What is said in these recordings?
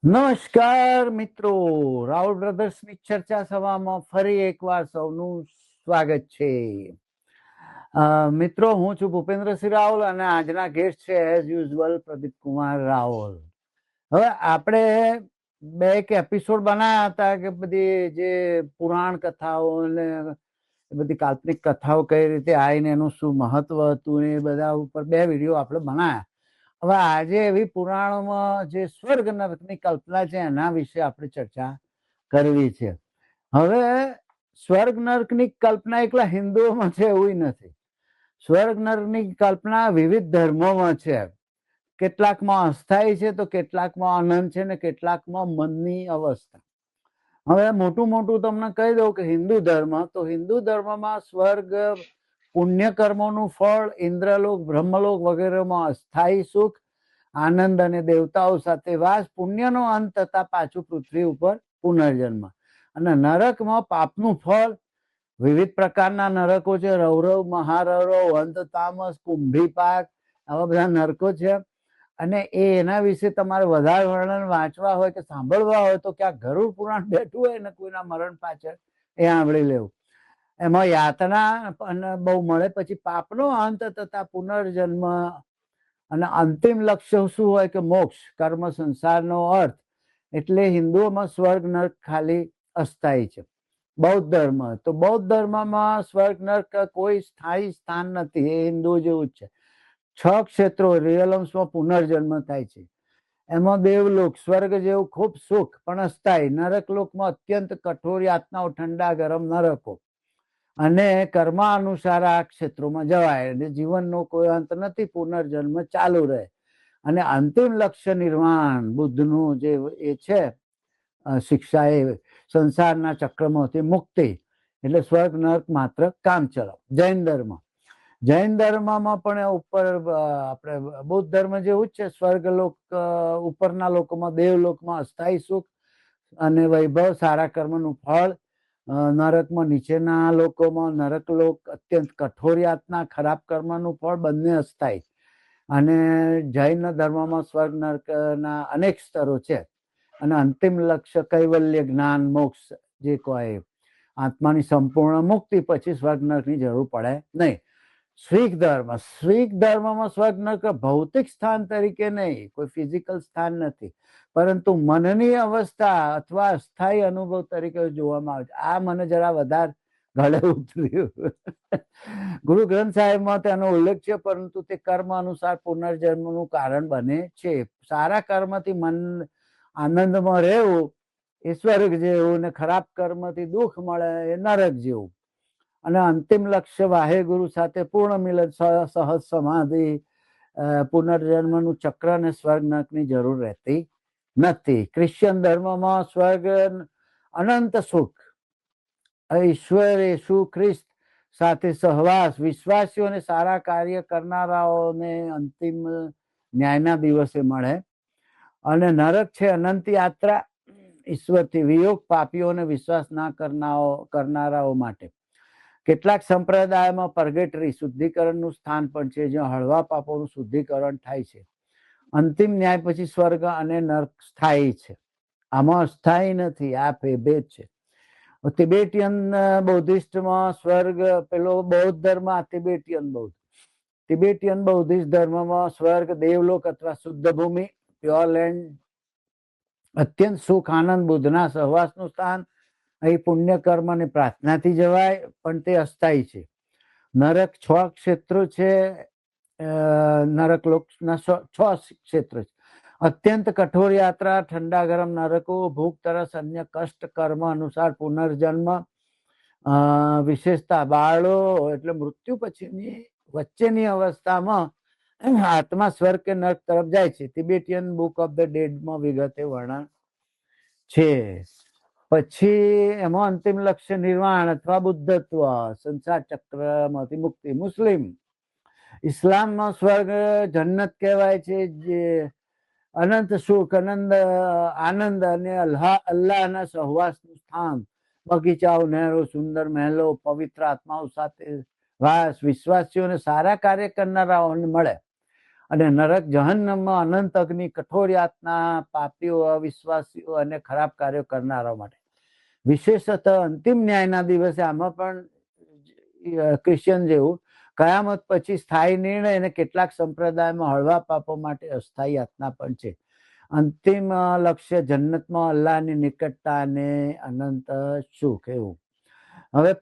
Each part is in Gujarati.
નમસ્કાર મિત્રો, રાહુલ બ્રધર્સની ચર્ચા સભામાં ફરી એકવાર સૌનું સ્વાગત છે. મિત્રો, હું છું ભૂપેન્દ્રસિંહ રાહુલ અને આજના ગેસ્ટ છે એઝ યુઝ્યુઅલ પ્રદીપ કુમાર રાહુલ. હવે આપણે બે એક એપિસોડ બનાવ્યા હતા કે બધી જે પુરાણ કથાઓ ને બધી કાલ્પનિક કથાઓ કઈ રીતે આવીને એનું શું મહત્વ હતું એ બધા ઉપર બે વિડીયો આપણે બનાવ્યા. હવે આજે એવી પુરાણોમાં જે સ્વર્ગ નરકની કલ્પના છે એના વિશે આપણે ચર્ચા કરવી છે. હવે સ્વર્ગ નરકની કલ્પના એકલા હિન્દુઓમાં છે એવું નથી. સ્વર્ગ નરકની કલ્પના વિવિધ ધર્મોમાં છે. કેટલાકમાં અસ્થાયી છે તો કેટલાકમાં આનંદ છે ને કેટલાકમાં મનની અવસ્થા. હવે મોટું તમને કહી દઉં કે હિન્દુ ધર્મમાં સ્વર્ગ પુણ્ય કર્મોનું ફળ, ઇન્દ્રલોક, બ્રહ્મલોક વગેરેમાં અસ્થાયી સુખ, આનંદ અને દેવતાઓ સાથે વાસ, પુણ્યનો અંત તથા પાછું પૃથ્વી ઉપર પુનર્જન્મ. અને નરકમાં પાપનું ફળ, વિવિધ પ્રકારના નરકો છે, રૌરવ, મહારૌરવ, અંત તામસ, કુંભીપાક, આવા બધા નરકો છે. અને એના વિશે તમારે વધારે વર્ણન વાંચવા હોય કે સાંભળવા હોય તો ક્યાંક ગરુડ પુરાણ બેઠું હોય ને કોઈના મરણ પાછળ એ સાંભળી લેવું. એમાં યાતના બહુ મળે, પછી પાપનો અંત તથા પુનર્જન્મ અને અંતિમ લક્ષ્ય શું હોય કે મોક્ષ, કર્મ, સંસારનો અર્થ. એટલે હિન્દુઓમાં સ્વર્ગ નર્ક ખાલી અસ્થાયી છે. બૌદ્ધ ધર્મમાં સ્વર્ગ નર્ક કોઈ સ્થાયી સ્થાન નથી. એ હિન્દુ જેવું જ છે. 6 ક્ષેત્રો રિયલમ્સમાં પુનર્જન્મ થાય છે. એમાં દેવલોક સ્વર્ગ જેવું ખૂબ સુખ પણ અસ્થાયી, નરકલોકમાં અત્યંત કઠોર યાતનાઓ, ઠંડા ગરમ નરકો, અને કર્મ અનુસાર આ ક્ષેત્રોમાં જવાય. એટલે જીવનનો કોઈ અંત નથી, પુનર્જન્મ ચાલુ રહે. અને અંતિમ લક્ષ્ય નિર્વાણ, બુદ્ધનું જે એ છે શિક્ષા, એ સંસારના ચક્રમાંથી મુક્તિ. એટલે સ્વર્ગ નર્ક માત્ર કામ ચલાવ. જૈન ધર્મમાં પણ ઉપર આપણે બૌદ્ધ ધર્મ જેવું જ છે. સ્વર્ગલોક ઉપરના લોકોમાં, દેવલોકમાં અસ્થાયી સુખ અને વૈભવ, સારા કર્મનું ફળ. નરકમાં નીચેના લોકોમાં નરકલોક અત્યંત કઠોર યાતના, ખરાબ કર્મનું ફળ, બંને અસ્થાયી. અને જૈન ધર્મમાં સ્વર્ગ નરકના અનેક સ્તરો છે. અને અંતિમ લક્ષ્ય કૈવલ્ય, જ્ઞાન, મોક્ષ જે કહે, આત્માની સંપૂર્ણ મુક્તિ, પછી સ્વર્ગ નરકની જરૂર પડે નહીં. શીખ ધર્મમાં સ્વર્ગ નરક ભૌતિક સ્થાન તરીકે નહીં, કોઈ ફિઝિકલ સ્થાન નથી, પરંતુ મનની અવસ્થા અથવા અસ્થાયી અનુભવ તરીકે જોવામાં આવે છે. આ મને જરા વધારે ગળે ઉતર્યું. ગુરુ ગ્રંથ સાહેબમાં તેનો ઉલ્લેખ છે, પરંતુ તે કર્મ અનુસાર પુનર્જન્મનું કારણ બને છે. સારા કર્મથી મન આનંદમાં રહેવું એ સ્વર્ગ જેવું, ને ખરાબ કર્મથી દુઃખ મળે એ નરક જેવું. અને અંતિમ લક્ષ્ય વાહેગુરુ સાથે પૂર્ણ મિલન, સહજ સમાધિ, પુનર્જન્મનું ચક્ર અને સ્વર્ગ નરકની જરૂર રહેતી નથી. ક્રિશ્ચિયન ધર્મમાં સ્વર્ગ અનંત સુખ, ઈશ્વર યેશુ ખ્રિસ્ત સાથે સહવાસ, વિશ્વાસીઓને સારા કાર્ય કરનારાઓને અંતિમ ન્યાયના દિવસે મળે. અને નરક છે અનંત યાત્રા, ઈશ્વરથી વિયોગ, પાપીઓને વિશ્વાસ ના કરનારાઓ માટે. કેટલાક સંપ્રદાયમાં પર્ગેટરી શુદ્ધિકરણનું સ્થાન પણ છે, જ્યાં હળવા પાપોનું શુદ્ધિકરણ થાય છે. અંતિમ ન્યાય પછી સ્વર્ગ અને નર્ક સ્થાયી છે, આમાં અસ્થાયી નથી. આ ભેદ છે. તિબેટિયન બૌદ્ધિસ્ટમાં સ્વર્ગ, પેલો બૌદ્ધ ધર્મ, તિબેટિયન બૌદ્ધિસ્ટ ધર્મમાં સ્વર્ગ દેવલોક અથવા શુદ્ધ ભૂમિ, પ્યોર લેન્ડ, અત્યંત સુખ, આનંદ, બુદ્ધના સહવાસનું સ્થાન. અહીં પુણ્ય કર્મ અને પ્રાર્થનાથી જવાય, પણ તે અસ્થાયી છે. નરક 6 ક્ષેત્રો છે. નરકલોકના 6 ક્ષેત્રો છે. અત્યંત કઠોર યાત્રા, ઠંડા ગરમ નરકો, ભૂખ, તરસ, અન્ય કષ્ટ, કર્મ અનુસાર પુનર્જન્મ. વિશેષતા બાળો એટલે મૃત્યુ પછીની વચ્ચેની અવસ્થામાં આત્મા સ્વર્ગ કે નર્ક તરફ જાય છે. તિબેટિયન બુક ઓફ ધ ડેડમાં વિગતે વર્ણન છે. પછી એમાં અંતિમ લક્ષ્ય નિર્વાણ અથવા બુદ્ધત્વ, સંસાર ચક્રમાંથી મુક્તિ. ઇસ્લામમાં સ્વર્ગ જન્નત કહેવાય છે, જે અનંત સુખ, આનંદ અને અલ્લાહના સહવાસનું સ્થાન. બગીચાઓ, નહેરો, સુંદર મહેલો, પવિત્ર આત્માઓ સાથે વાસ, વિશ્વાસીઓને સારા કાર્ય કરનારાઓને મળે. અને નરક જહન્નમમાં અનંત અગ્નિ કઠોર યાતના પાપીઓ, અવિશ્વાસીઓ અને ખરાબ કાર્યો કરનારા માટે. વિશેષતઃ અંતિમ ન્યાયના દિવસે આમાં પણ ક્રિશ્ચિયન જેવું કયામત પછી સ્થાયી નિર્ણય અને કેટલાક સંપ્રદાયમાં હળવા પાપો માટે અસ્થાયી યાતના પણ છે. અંતિમ લક્ષ્ય જન્નતમાં અલ્લાહની નિકટતા અને અનંત સુખ. એવું. હવે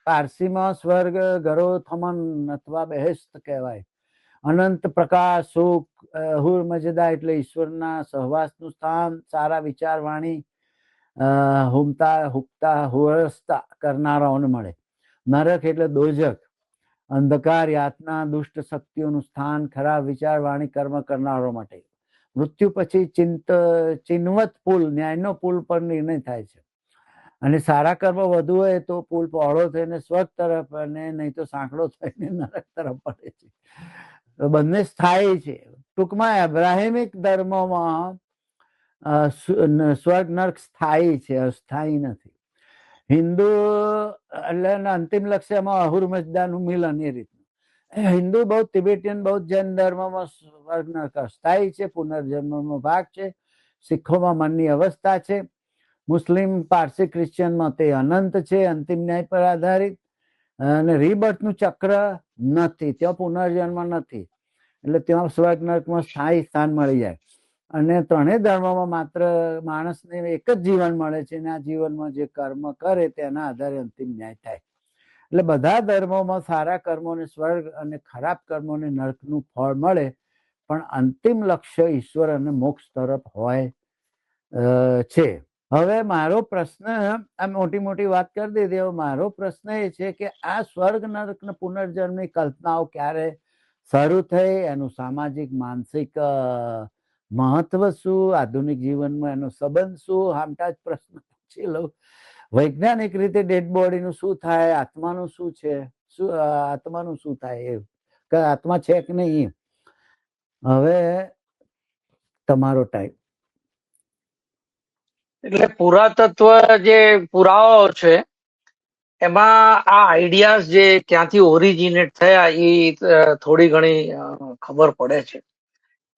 પારસીમાં સ્વર્ગ ઘરો થમન અથવા બેહેસ્ત કહેવાય. અનંત પ્રકાશ, સુખ, હુર મજદા એટલે ઈશ્વરના સહવાસનું સ્થાન, સારા વિચાર, વાણી, હુમતા હુકતા હુરસતા કરનારાઓને મળે. નરક એટલે દોજક, અંધકાર, યાતના, દુષ્ટ શક્તિઓનું સ્થાન, ખરાબ વિચાર, વાણી, કર્મ કરનારો માટે. મૃત્યુ પછી ચિન્વત પુલ, ન્યાયનો પુલ પર નિર્ણય થાય છે. અને સારા કર્મ વધુ હોય તો પુલ પહોળો થઈને સ્વર્ગ તરફ અને નહીં તો સાંકડો થઈને નરક તરફ પડે છે. બંને સ્થાયી છે. ટૂંકમાં અબ્રાહિમિક ધર્મોમાં સ્વર્ગ નર્ક સ્થાયી છે, અસ્થાયી નથી. હિન્દુ એટલે અંતિમ લક્ષ્યમાં અહુર મજદાનું મિલન એ રીતનું. હિન્દુ, બૌદ્ધ, તિબેટિયન, બૌદ્ધ, જૈન ધર્મમાં સ્વર્ગ નર્ક અસ્થાયી છે, પુનર્જન્મનો ભાગ છે. શીખોમાં મનની અવસ્થા છે. મુસ્લિમ, પારસી, ક્રિશ્ચિયનમાં તે અનંત છે, અંતિમ ન્યાય પર આધારિત. અને રીબર્થનું ચક્ર નથી, ત્યાં પુનર્જન્મ નથી, એટલે ત્યાં સ્વર્ગ નર્કમાં સ્થાયી સ્થાન મળી જાય. અને ત્રણેય ધર્મોમાં માત્ર માણસને એક જ જીવન મળે છે, અને આ જીવનમાં જે કર્મ કરે તેના આધારે અંતિમ ન્યાય થાય. એટલે બધા ધર્મોમાં સારા કર્મોને સ્વર્ગ અને ખરાબ કર્મોને નર્કનું ફળ મળે, પણ અંતિમ લક્ષ્ય ઈશ્વર અને મોક્ષ તરફ હોય છે. હવે મારો પ્રશ્ન, આ મોટી મોટી વાત કરી દીધી, હવે મારો પ્રશ્ન એ છે કે આ સ્વર્ગ નરક ને પુનર્જન્મની કલ્પનાઓ ક્યારે શરૂ થઈ, એનું સામાજિક માનસિક મહત્વ શું, આધુનિક જીવનમાં એનો સંબંધ શું, આમટા જ પ્રશ્ન પૂછી લઉં. વૈજ્ઞાનિક રીતે ડેડ બોડીનું શું થાય, આત્માનું શું છે, આત્માનું શું થાય, એ કે આત્મા છે કે નહીં. હવે તમારો ટાઈમ. એટલે પુરાતત્વ જે પુરાવાઓ છે એમાં આ આઈડિયાઝ જે ક્યાંથી ઓરિજિનેટ થયા એ થોડી ઘણી ખબર પડે છે.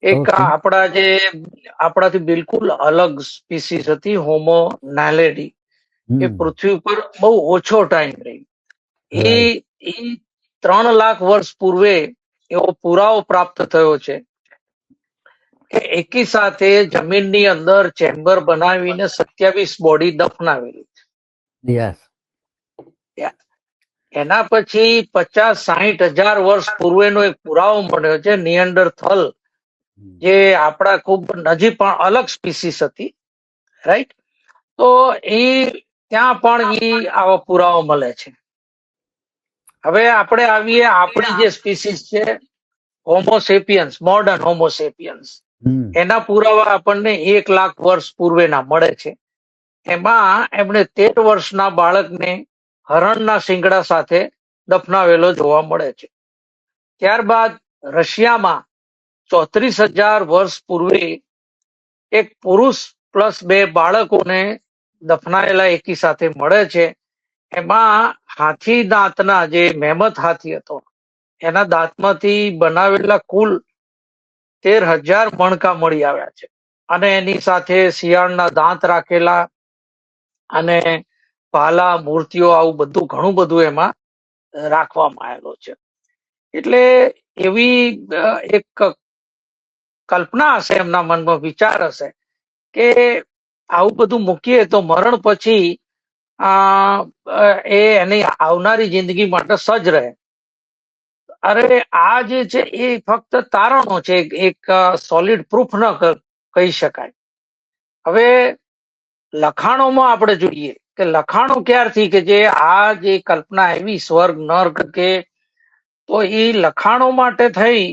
એક આપણાથી બિલકુલ અલગ સ્પીસીસ હતી, હોમો નાલેડી. એ પૃથ્વી ઉપર બહુ ઓછો ટાઈમ રહી. એ 3 લાખ વર્ષ પૂર્વે એવો પુરાવો પ્રાપ્ત થયો છે કે એકી સાથે જમીનની અંદર ચેમ્બર બનાવીને 27 બોડી દફનાવેલી છે. એના પછી 50-60 હજાર વર્ષ પૂર્વેનો એક પુરાવો મળ્યો છે, નિઅન્ડરથલ, જે આપણા ખૂબ નજીક પણ અલગ સ્પીસીસ હતી, રાઈટ. તો એ ત્યાં પણ આવો પુરાવો મળે છે. હવે આપણે આવીએ આપણી જે સ્પીસીસ છે હોમોસેપિયન્સ, મોડર્ન હોમોસેપિયન્સ, એના પુરાવા આપણને 1 લાખ વર્ષ પૂર્વેના મળે છે. એમાં એમણે 13 વર્ષના બાળકને હરણના શિંગડા સાથે દફનાવેલો જોવા મળે છે. ત્યારબાદ રશિયામાં 34,000 વર્ષ પૂર્વે એક પુરુષ પ્લસ 2 બાળકોને દફનાયેલા એકી સાથે મળે છે. એમાં હાથી દાંતના, જે મેમથ હાથી હતો, એના દાંતમાંથી બનાવેલા કુલ 13,000 મણકા મળી આવ્યા છે. અને એની સાથે શિયાળના દાંત રાખેલા અને ભાલા, મૂર્તિઓ, આવું બધું ઘણું બધું એમાં રાખવામાં આવેલો છે. એટલે એવી એક કલ્પના હશે, એમના મનમાં વિચાર હશે કે આવું બધું મૂકીએ તો મરણ પછી એની આવનારી જિંદગી માટે સજ્જ રહે. અરે આ જે છે એ ફક્ત તારણો છે, એક સોલિડ પ્રૂફ ન કહી શકાય. હવે લખાણોમાં આપણે જોઈએ કે લખાણો ક્યારથી કે જે આ જે કલ્પના આવી સ્વર્ગ નર્ક કે, તો એ લખાણો માટે થઈ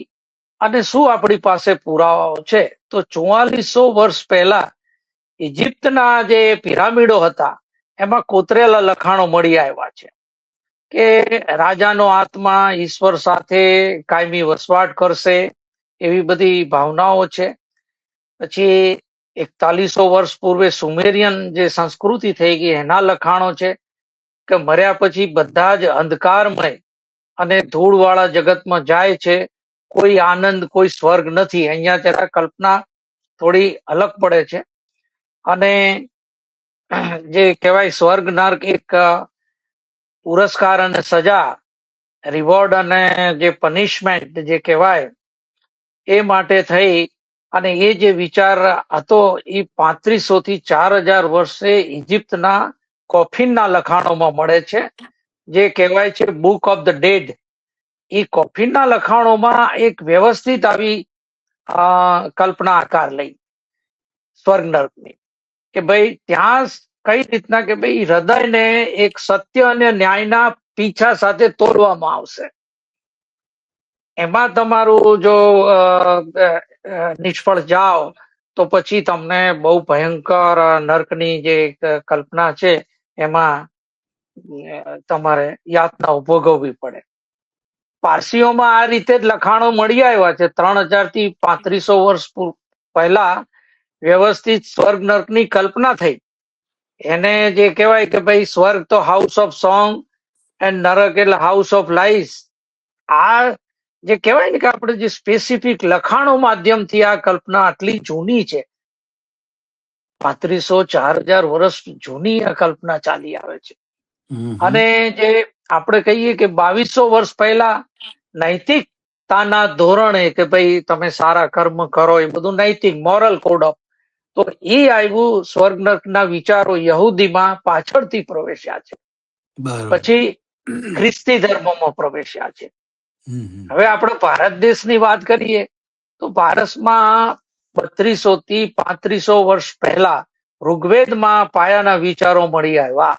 અને શું આપણી પાસે પુરાવાઓ છે. તો 4400 વર્ષ પહેલા ઇજિપ્તના જે પિરામિડો હતા એમાં કોતરેલા લખાણો મળી આવ્યા છે કે રાજાનો આત્મા ઈશ્વર સાથે કાયમી વસવાટ કરશે, એવી બધી ભાવનાઓ છે. પછી 4100 વર્ષ પૂર્વે સુમેરિયન જે સંસ્કૃતિ થઈ ગઈ એના લખાણો છે કે મર્યા પછી બધા જ અંધકારમય અને ધૂળવાળા જગતમાં જાય છે, કોઈ આનંદ, કોઈ સ્વર્ગ નથી. અહીંયા જરા કલ્પના થોડી અલગ પડે છે. અને જે કહેવાય સ્વર્ગ નર્ક એક પુરસ્કાર અને સજા, રિવોર્ડ અને જે પનિશમેન્ટ જે કહેવાય એ માટે થઈ. અને એ જે વિચાર હતો એ 3500 થી 4000 વર્ષે ઇજિપ્તના કોફિનના લખાણોમાં મળે છે, જે કહેવાય છે બુક ઓફ ધ ડેડ. એ કોફિનના લખાણોમાં એક વ્યવસ્થિત આવી કલ્પના આકાર લઈ સ્વર્ગ નર્કની, કે ભાઈ ત્યાં કઈ રીતના કે ભાઈ હૃદયને એક સત્ય અને ન્યાયના પીછા સાથે તોડવામાં આવશે. એમાં તમારું જો નિષ્ફળ જાઓ તો પછી તમને બહુ ભયંકર નર્કની જે કલ્પના છે એમાં તમારે યાતનાઓ ભોગવવી પડે. પારસીઓમાં આ રીતે જ લખાણો મળી આવ્યા છે. 3000 થી 3500 વર્ષ પહેલા વ્યવસ્થિત સ્વર્ગ નર્કની કલ્પના થઈ. એને જે કહેવાય કે ભાઈ સ્વર્ગ તો હાઉસ ઓફ સોંગ એન્ડ નરક એટલે હાઉસ ઓફ લાઈસ. આ જે કહેવાય ને કે આપણે જે સ્પેસિફિક લખાણો માધ્યમથી આ કલ્પના આટલી જૂની છે, 3500-4000 વર્ષ જૂની આ કલ્પના ચાલી આવે છે. અને જે આપણે કહીએ કે 2200 વર્ષ પહેલા નૈતિકતાના ધોરણે કે ભાઈ તમે સારા કર્મ કરો, એ બધું નૈતિક મોરલ કોડ ઓફ, તો એ આવ્યું સ્વર્ગ નર્કના વિચારો યહૂદીમાં પાછળથી પ્રવેશ્યા છે, પછી ખ્રિસ્તી ધર્મમાં પ્રવેશ્યા છે. હવે આપણે ભારત દેશની વાત કરીએ તો ભારતમાં 3200 થી 3500 વર્ષ પહેલા ઋગ્વેદમાં પાયાના વિચારો મળી આવ્યા.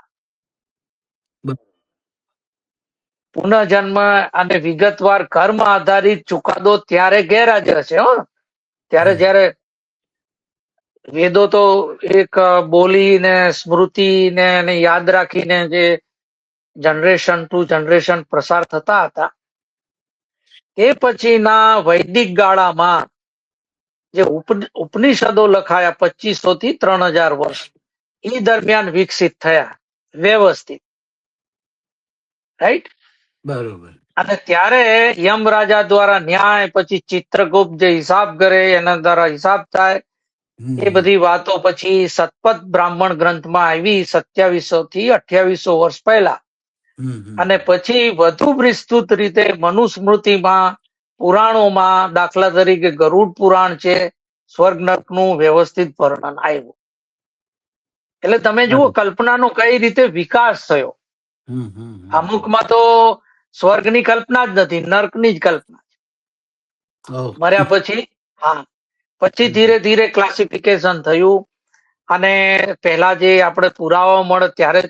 પુનઃજન્મ અને વિગતવાર કર્મ આધારિત ચુકાદો ત્યારે ગેરહાજર છે. ત્યારે જયારે વેદો તો એક બોલીને સ્મૃતિને યાદ રાખીને જે જનરેશન ટુ જનરેશન પ્રસાર થતા હતા, એ પછીના વૈદિક ગાળામાં જે ઉપનિષદો લખાયા 2500 થી 3000 વર્ષ એ દરમિયાન વિકસિત થયા વ્યવસ્થિત. રાઈટ? બરોબર. અને ત્યારે યમ રાજા દ્વારા ન્યાય, પછી ચિત્રગુપ્ત જે હિસાબ કરે એના દ્વારા હિસાબ થાય, એ બધી વાતો પછી સતપથ બ્રાહ્મણ ગ્રંથમાં આવી 2700 થી 2800 વર્ષ પહેલા. અને પછી વધુ વિસ્તૃત રીતે મનુસ્મૃતિમાં, પુરાણોમાં, દાખલા તરીકે ગરુડ પુરાણ છે, સ્વર્ગ નર્કનું વ્યવસ્થિત વર્ણન આવ્યું. એટલે તમે જુઓ કલ્પનાનો કઈ રીતે વિકાસ થયો. અમુકમાં તો સ્વર્ગની કલ્પના જ નથી, નર્કની જ કલ્પના છે. મર્યા પછી પછી ધીરે ધીરે ક્લાસિફિકેશન થયું. અને પહેલા જે આપણે પુરાવા મળે ત્યારે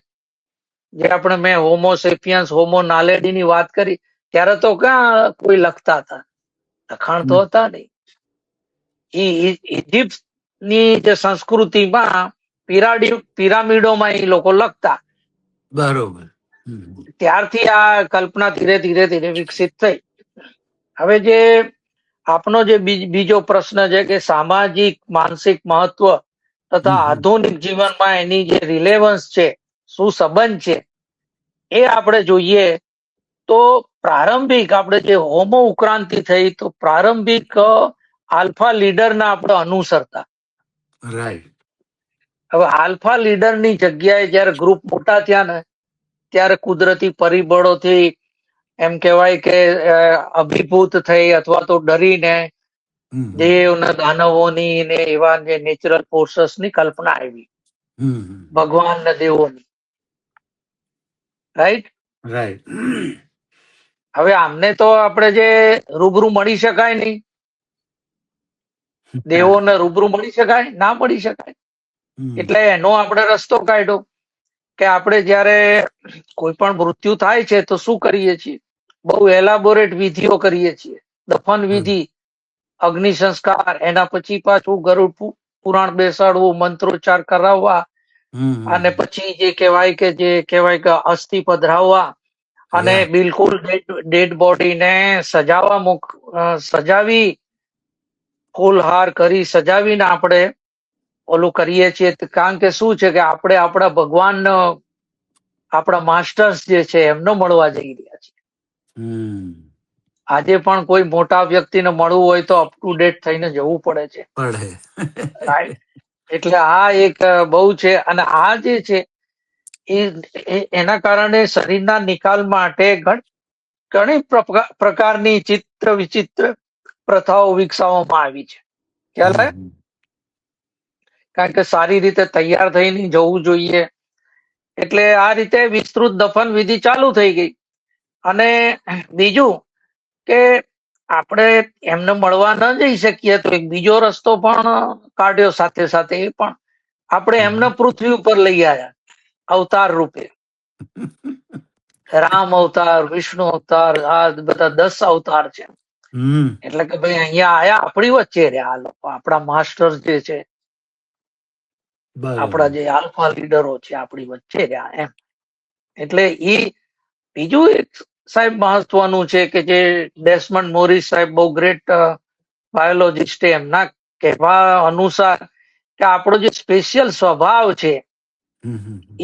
જે આપણે મેં હોમો સેપિયન્સ, હોમો નાલેડી ની વાત કરી, ત્યારે તો ક્યાં કોઈ લખતા હતા, લખાણ તો હતા નહીં. ઇજિપ્ત ની જે સંસ્કૃતિમાં પિરામિડોમાં એ લોકો લખતા. બરોબર. ત્યારથી આ કલ્પના ધીરે ધીરે ધીરે વિકસિત થઈ. હવે જે આપનો જે બીજો પ્રશ્ન છે કે સામાજિક માનસિક મહત્વ તથા આધુનિક જીવનમાં એની જે રિલેવન્સ છે, શું સંબંધ છે, એ આપણે જોઈએ તો પ્રારંભિક આપણે જે હોમો ઉક્રાંતિ થઈ તો પ્રારંભિક આલ્ફા લીડરના આપણે અનુસરતા. રાઈટ. હવે આલ્ફા લીડરની જગ્યાએ જયારે ગ્રુપ મોટા થયા ને ત્યારે કુદરતી પરિબળોથી એમ કહેવાય કે અભિભૂત થઈ અથવા તો ડરીને દેવના દાનવોની ને એવા જે નેચરલ ફોર્સની કલ્પના આવી, ભગવાન ને દેવોની. રાઈટ? રાઈટ. હવે આમને તો આપણે જે રૂબરૂ મળી શકાય નહીં, દેવોને રૂબરૂ મળી શકાય? ના મળી શકાય. એટલે એનો આપણે રસ્તો કાઢ્યો કે આપણે જયારે કોઈ પણ મૃત્યુ થાય છે તો શું કરીએ છીએ? બહુ એલાબોરેટ વિધિઓ કરીએ છીએ. દફન વિધિ, અગ્નિ સંસ્કાર, એના પછી પાછું ગરુડ પુરાણ બેસાડવું, મંત્રોચ્ચાર કરાવવા, અને પછી જે કહેવાય કે અસ્થિ પધરાવવા, અને બિલકુલ ડેડ બોડીને સજાવી ફૂલહાર કરી સજાવીને આપણે ઓલું કરીએ છીએ. કારણ કે શું છે કે આપણે આપણા ભગવાન, આપણા માસ્ટર્સ જે છે એમને મળવા જઈ રહ્યા છીએ. આજે પણ કોઈ મોટા વ્યક્તિને મળવું હોય તો અપ ટુ ડેટ થઈને જવું પડે છે, રાઈટ. એટલે આ એક બહુ છે. અને આ જે છે એના કારણે શરીરના નિકાલ માટે ઘણી પ્રકારની ચિત્ર વિચિત્ર પ્રથાઓ વિકસાવવામાં આવી છે, ખ્યાલ આવે. કારણ કે સારી રીતે તૈયાર થઈને જવું જોઈએ. એટલે આ રીતે વિસ્તૃત દફન વિધિ ચાલુ થઈ ગઈ. અને બીજું કે આપણે એમને મળવા ન જઈ શકીએ તો એક બીજો રસ્તો પણ કાઢ્યો સાથે સાથે. એ પણ આપણે એમને પૃથ્વી ઉપર લઈ આવ્યા અવતાર રૂપે. રામ અવતાર, વિષ્ણુ અવતાર, આ બધા 10 અવતાર છે. એટલે કે ભાઈ અહીંયા આયા, આપણી વચ્ચે રહ્યા આ લોકો, આપણા માસ્ટર જે છે, આપણા જે આલ્ફા લીડરો છે, આપણી વચ્ચે રહ્યા એમ. એટલે એ બીજું એક સાહેબ મહત્વનું છે કે જે ડેસમન્ડ મોરિસ સાહેબ બહુ ગ્રેટ બાયોલોજિસ્ટ, એમના કહેવા અનુસાર કે આપણો જે સ્પેશિયલ સ્વભાવ છે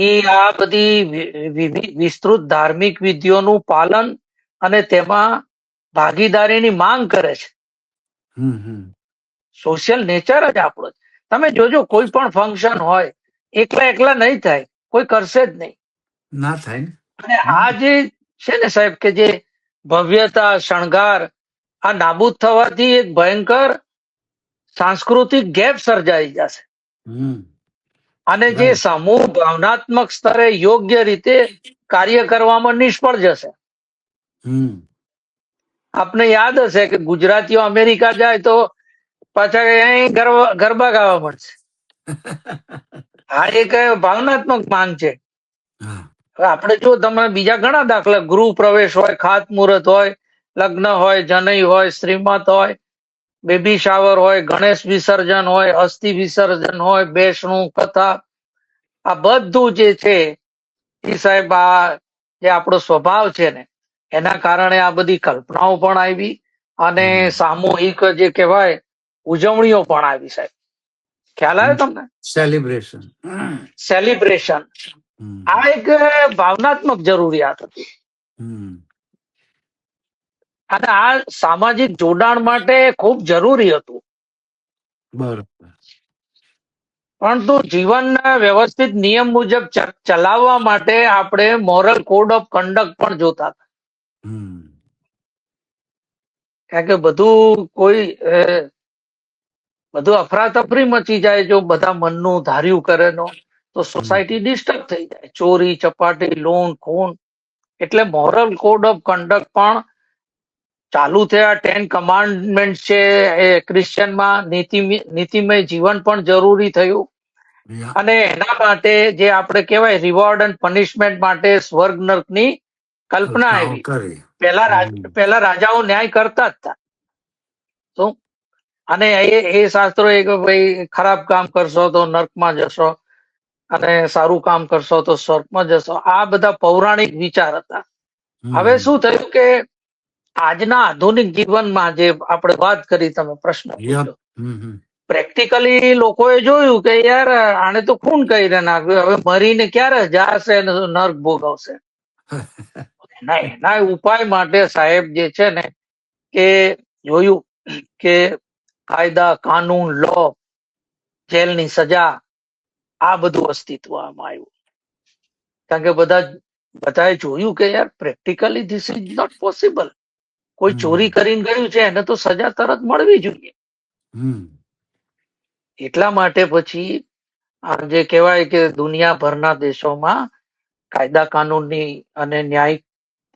એ આ બધી વિસ્તૃત ધાર્મિક વિધિઓનું પાલન અને તેમાં ભાગીદારીની માંગ કરે છે. સોશિયલ નેચર જ આપણો. તમે જોજો કોઈ પણ ફંક્શન હોય, એકલા એકલા નહીં થાય, કોઈ કરશે જ નહીં, ના થાય. અને આ જે છે ને સાહેબ કે જે ભવ્યતા, શણગાર, આ નાબૂદ થવાથી એક ભયંકર સાંસ્કૃતિક ગેપ સર્જાઈ જશે. અને જે સમૂહ ભાવનાત્મક સ્તરે યોગ્ય રીતે કાર્ય કરવામાં નિષ્ફળ જશે. આપને યાદ હશે કે ગુજરાતીઓ અમેરિકા જાય તો પાછા અહીં ગરબા ગાવા મળશે. આ એક ભાવનાત્મક માંગ છે. આપણે જો તમે બીજા ઘણા દાખલા, ગૃહ પ્રવેશ હોય, ખાતમુહૂર્ત હોય, લગ્ન હોય, જનઈ હોય, શ્રીમત હોય, બેબી શાવર હોય, ગણેશ વિસર્જન હોય, અસ્થિ વિસર્જન હોય, બેસણું, કથા, આ બધું જે છે એ સાહેબ આ જે આપણો સ્વભાવ છે ને એના કારણે આ બધી કલ્પનાઓ પણ આવી અને સામૂહિક જે કહેવાય ઉજવણીઓ પણ આવી સાહેબ. ખ્યાલ આવે તમને? સેલિબ્રેશન. આ એક ભાવનાત્મક જરૂરિયાત હતી. અને આ સામાજિક જોડાણ માટે ખૂબ જરૂરી હતું. બરોબર. પરંતુ જીવનના વ્યવસ્થિત નિયમ મુજબ ચલાવવા માટે આપણે મોરલ કોડ ઓફ કન્ડક્ટ પણ જોતા હતા. કારણ કે બધું અફરાતફરી મચી જાય જો બધા મનનું ધાર્યું કરે તો સોસાયટી ડિસ્ટર્બ થઈ જાય. ચોરી, ચપાટી, લૂંટ, ખૂન. એટલે મોરલ કોડ ઓફ કન્ડક્ટ પણ ચાલુ થયા. 10 કમાન્ડમેન્ટ છે એ ક્રિશ્ચિયનમાં નીતિમય જીવન પણ જરૂરી થયું. અને એના માટે જે આપણે કહેવાય રિવોર્ડ એન્ડ પનિશમેન્ટ માટે સ્વર્ગ નર્કની કલ્પના આવી. પહેલા રાજાઓ ન્યાય કરતા જ હતા. શું? અને એ શાસ્ત્રો એ કે ભાઈ ખરાબ કામ કરશો તો નર્કમાં જશો અને સારું કામ કરશો તો સ્વર્ગમાં જશો. આ બધા પૌરાણિક વિચાર હતા. હવે શું થયું કે આજના આધુનિક જીવનમાં જે આપણે વાત કરી, તમે પ્રશ્ન પૂછ્યો, પ્રેક્ટિકલી લોકોએ જોયું કે યાર આને તો ખૂન કરીને નાખ્યું, હવે મરીને ક્યારે જાશે નર્ક ભોગવશે. એના ઉપાય માટે સાહેબ જે છે ને કે જોયું કે કાયદા, કાનૂન, લો, જેલની સજા, આ બધું અસ્તિત્વમાં આવ્યું. કારણ કે બધાએ જોયું કે યાર practically this is not possible. કોઈ ચોરી કરીને ગયું છે એને તો સજા તરત મળવી જોઈએ. એટલા માટે પછી જે કહેવાય કે દુનિયાભરના દેશોમાં કાયદા કાનૂનની અને ન્યાયિક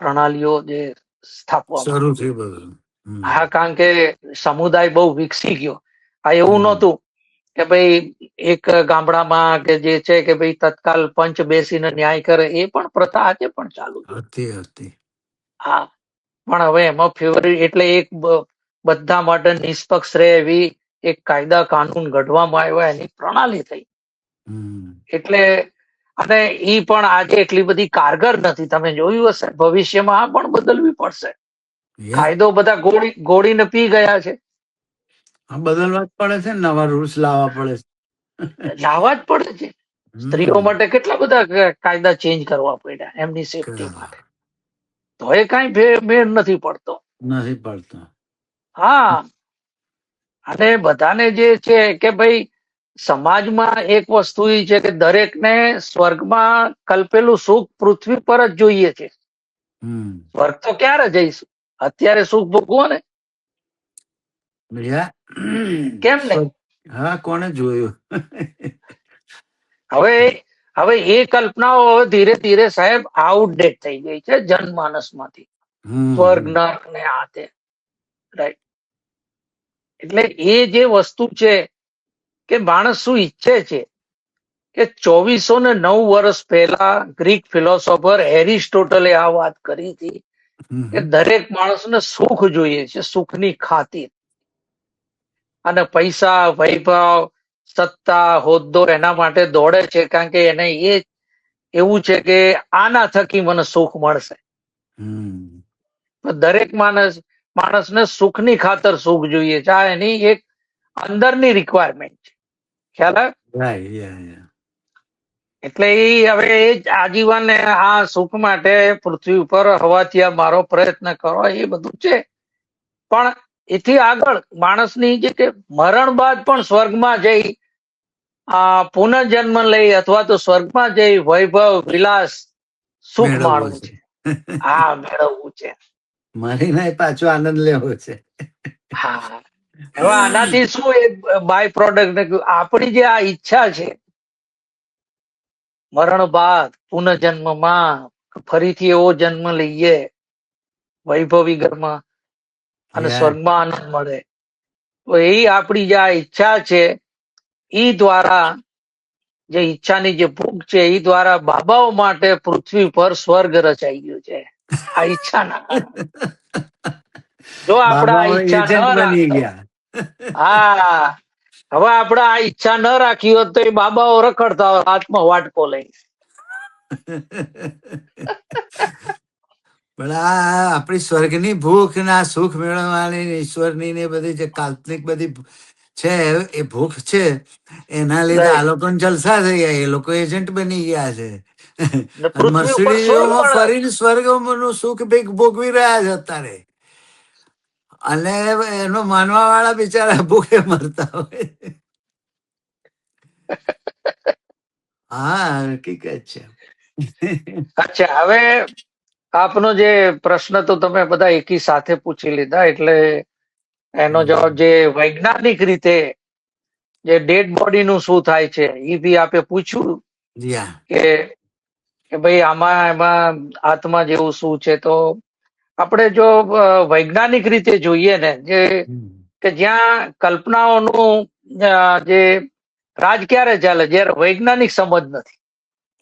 પ્રણાલીઓ જે સ્થાપવામાં. હા, કારણ કે સમુદાય બહુ વિકસી ગયો. આ એવું નહોતું કે ભાઈ એક ગામડામાં કે જે છે કે ભાઈ તત્કાલ પંચ બેસીને ન્યાય કરે. એ પણ પ્રથા આજે પણ ચાલુ હતી. હા, પણ હવે એમાં ફેવરિટ એટલે એક બધા માટે નિષ્પક્ષ રહે એવી એક કાયદા કાનૂન ઘડવામાં આવ્યા, એની પ્રણાલી થઈ. એટલે અને ઈ પણ આજે એટલી બધી કારગર નથી. તમે જોયું હશે, ભવિષ્યમાં આ પણ બદલવી પડશે. કાયદો બધા ગોળીને પી ગયા છે. બદલવા જ પડે છે, નવા રૂલ્સ લાવવા પડે છે. લાવવા જ પડે છે. સ્ત્રીઓ માટે કેટલા બધા કાયદા ચેન્જ કરવા પડ્યા એમની સેફટી માટે. તો એ કઈ મેળ નથી પડતો. નથી પડતો. હા, અને બધાને જે છે કે ભાઈ સમાજમાં એક વસ્તુ એ છે કે દરેકને સ્વર્ગમાં કલ્પેલું સુખ પૃથ્વી પર જ જોઈએ છે. હમ સ્વર્ગ તો ક્યારે જઈશું? અત્યારે સુખ ભોગવો ને. ભૈયા કેમ નહીં? હા, કોને જોયું? હવે હવે એ કલ્પનાઓ હવે ધીરે ધીરે સાહેબ આઉટડેટ થઈ ગઈ છે જનમાનસમાંથી. સ્વર્ગ હમ નર્ક ને આ તે, રાઈટ. એટલે એ જે વસ્તુ છે કે માણસ શું ઈચ્છે છે કે 2409 વર્ષ પહેલા ગ્રીક ફિલોસોફર એરિસ્ટોટલે આ વાત કરી હતી કે હમ દરેક માણસને સુખ જોઈએ છે, સુખની ખાतिर. અને પૈસા, વૈભવ, સત્તા, હોદ્દો એના માટે દોડે છે કારણ કે એને એ એવું છે કે આના થકી મને સુખ મળશે. હમ દરેક માણસને સુખની ખાતર સુખ જોઈએ છે. આ એની એક અંદરની રિક્વાયરમેન્ટ છે. ખ્યાલ આવે? right, yeah, yeah. એટલે એ હવે એ જ આજીવન આ સુખ માટે પૃથ્વી ઉપર હવાથી મારો પ્રયત્ન કરો એ બધું છે. પણ એથી આગળ માણસની જે કે મરણ બાદ પણ સ્વર્ગમાં જઈ પુનર્જન્મ લઈ અથવા તો સ્વર્ગમાં જઈ વૈભવ, વિલાસ, સુખ મેળવવો માણવું છે. છે. હા, મેળવવું છે. મારીને પાછો આનંદ લેવો છે. હા, હવે આનાથી શું એક બાય પ્રોડક્ટ આપણી જે આ ઈચ્છા છે મરણ બાદ પુનર્જન્મમાં ફરીથી એવો જન્મ લઈએ વૈભવી ઘરમાં અને Yeah. સ્વર્ગમાં આનંદ મળે, તો એ આપણી જે આ ઈચ્છા છે એ દ્વારા જે ઈચ્છાની જે ભૂખ છે એ દ્વારા બાબાઓ માટે પૃથ્વી પર સ્વર્ગ રચાઈ ગયું છે આ ઈચ્છાના કારણે. જો આપણે આ બાબાઓ ઈચ્છા ન એજન્ટ બની રાખતા, ગયા. હા, હવે આપણે આ ઈચ્છા ન રાખી હોત તો એ બાબાઓ રખડતા હોય હાથમાં વાટકો લઈ. પણ આ આપણી સ્વર્ગની ભૂખ ને આ સુખ મેળવવાની ને ઈશ્વરની ને બધી જે કાલ્પનિક બધી છે એ ભૂખ છે, એના લીધે આ લોકો જલસા થઈ ગયા. એ લોકો એજન્ટ બની ગયા છે. અને પૃથ્વી ઉપર સ્વર્ગ મસડીઓમાં મળે. ફરીને સ્વર્ગનું સુખ ભોગવી રહ્યા છે અત્યારે. અને એનો માનવા વાળા બિચારા ભૂખે મરતા હોય. હા, હકીકત છે. અચ્છા, હવે આપનો જે પ્રશ્ન તો તમે બધા એકી સાથે પૂછી લીધા એટલે એનો જવાબ જે વૈજ્ઞાનિક રીતે જે ડેડ બોડી નું શું થાય છે એ બી આપે પૂછ્યું યા. કે ભાઈ આમાં એમાં આત્મા જેવું શું છે. તો આપણે જો વૈજ્ઞાનિક રીતે જોઈએ ને જે કે જ્યાં કલ્પનાઓનું જે રાજ ક્યારે ચાલે જ્યારે વૈજ્ઞાનિક સમજ નથી,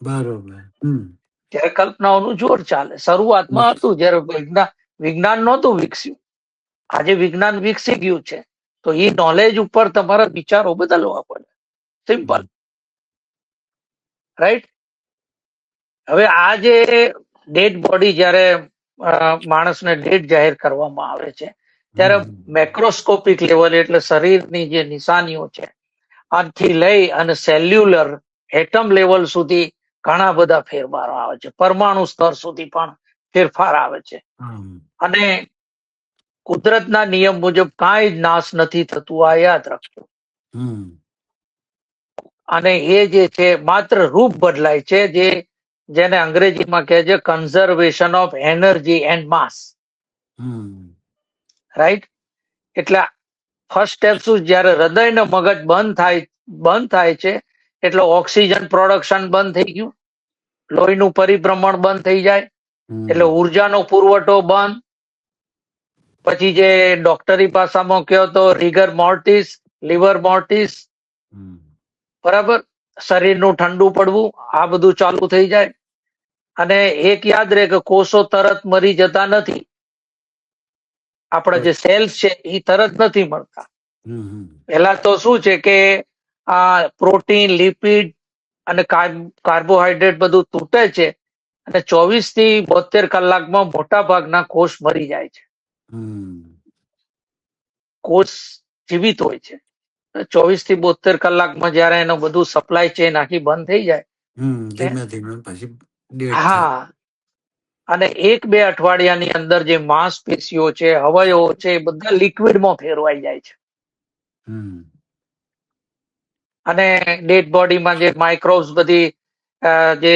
બરોબર. ત્યારે કલ્પનાઓનું જોર ચાલે. શરૂઆતમાં હતું જ્યારે વિજ્ઞાન નહોતું વિકસ્યું. આજે વિજ્ઞાન વિકસી ગયું છે તો એ નોલેજ ઉપર તમારા વિચારો બદલવા પડે. Simple, right. હવે આ જે ડેડ બોડી જ્યારે માણસને ડેડ જાહેર કરવામાં આવે છે ત્યારે મેક્રોસ્કોપિક લેવલે એટલે શરીરની જે નિશાનીઓ છે આથી લઈ અને સેલ્યુલર એટમ લેવલ સુધી ઘણા બધા ફેરફારો આવે છે. પરમાણુ સ્તર સુધી પણ ફેરફાર આવે છે. અને કુદરતના નિયમ મુજબ કાંઈ જ નાશ નથી થતું, આ યાદ રાખજો. અને એ જે છે માત્ર રૂપ બદલાય છે, જેને અંગ્રેજીમાં કહે છે conservation of energy and mass, right. એટલે ફર્સ્ટ સ્ટેપ શું, જયારે હૃદય ને મગજ બંધ થાય છે એટલે ઓક્સિજન પ્રોડક્શન બંધ થઈ ગયું, લોહીનું પરિભ્રમણ બંધ થઈ જાય એટલે ઉર્જાનો પુરવઠો બંધ. પછી જે ડોક્ટરી ભાષામાં કહો તો રિગર મોર્ટિસ, લિવર મોર્ટિસ, બરાબર, શરીરનું ઠંડુ પડવું, આ બધું ચાલુ થઈ જાય. અને એક યાદ રહે કે કોષો તરત મરી જતા નથી. આપણા જે સેલ્સ છે એ તરત નથી મળતા. પેલા તો શું છે કે આ પ્રોટીન, લિપિડ અને કાર્બોહાઈડ્રેટ બધું તૂટે છે અને 24 થી 72 કલાકમાં મોટા ભાગના કોષ મરી જાય છે. કોષ જીવિત હોય છે. 24 થી 72 કલાકમાં જયારે એનો બધું સપ્લાય ચેન આખી બંધ થઈ જાય, ધીમે ધીમે પછી હા, અને 1-2 અઠવાડિયાની અંદર જે માંસપેશીઓ છે, અવયવો છે, એ બધા લિક્વિડમાં ફેરવાઈ જાય છે. હમ અને ડેડ બોડીમાં જે માઇક્રોબ્સ બધી જે